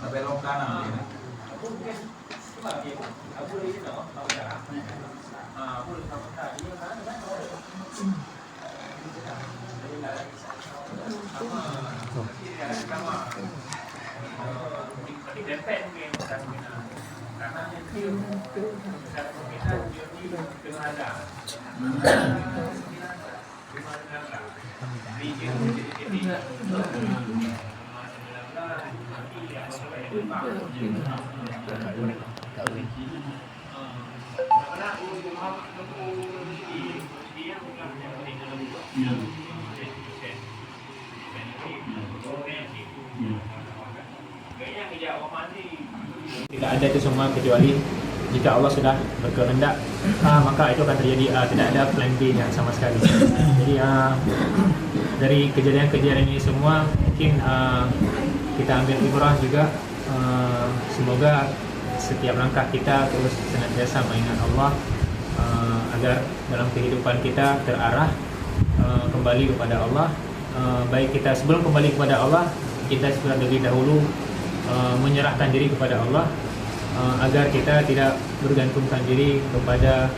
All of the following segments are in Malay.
belok kanan ini. Tidak ada itu semua kecuali jika Allah sudah berkehendak, maka itu akan terjadi. Tidak ada plan B nya sama sekali. Jadi dari kejadian-kejadian ini semua mungkin kita ambil ibrah juga. Semoga setiap langkah kita terus senantiasa mengingat Allah, agar dalam kehidupan kita terarah kembali kepada Allah. Baik kita sebelum kembali kepada Allah, kita sudah lebih dahulu menyerahkan diri kepada Allah, agar kita tidak bergantungkan diri kepada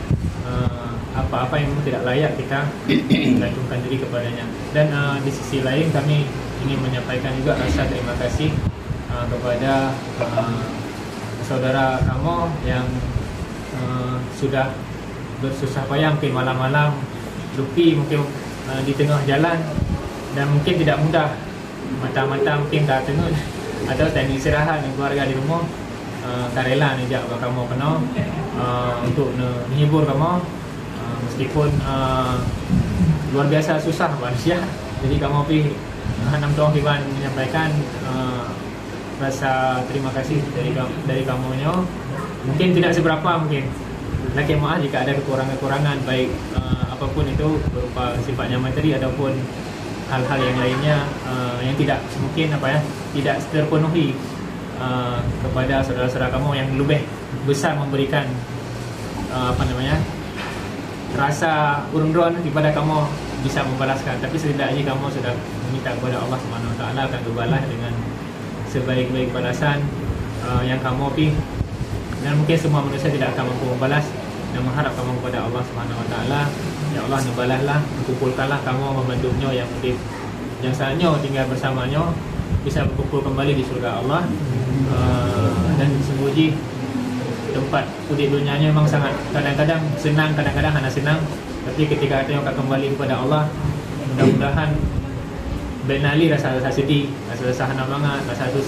apa-apa yang memang tidak layak kita bergantungkan diri kepadanya. Dan di sisi lain kami ingin menyampaikan juga rasa terima kasih kepada saudara kamu yang sudah bersusah payah, mungkin malam-malam lupi, mungkin di tengah jalan, dan mungkin tidak mudah, mata-mata mungkin tak tengok atau tak istirahat dengan keluarga di rumah. Tak rela ni jak kamu kena untuk menghibur kamu, meskipun luar biasa susah manusia. Jadi kamu pergi Hanam Tuan Iwan menyampaikan rasa terima kasih dari kamunya. Mungkin tidak seberapa, mungkin lagi maaf jika ada kekurangan-kekurangan, baik apapun itu berupa sifatnya materi ataupun hal-hal yang lainnya yang tidak mungkin tidak terpenuhi kepada saudara-saudara kamu yang lebih besar memberikan rasa urun-urun kepada kamu bisa membalaskan. Tapi setidaknya kamu sudah meminta kepada Allah Subhanahu Wa Taala akan berbalas dengan sebaik-baik balasan yang kamu pilih. Dan mungkin semua manusia tidak akan mampu membalas, dan mengharap kamu kepada Allah Subhanahu Wa Taala, ya Allah, balaslah, kumpulkanlah kamu membantunya yang mungkin yang saatnya tinggal bersamanya bisa berkumpul kembali di surga Allah. Dan sembunyi tempat udip dunianya memang sangat kadang-kadang senang, kadang-kadang hanya senang, tapi ketika kita akan kembali kepada Allah, mudah-mudahan benali rasa sedih, rasa hana banget, rasa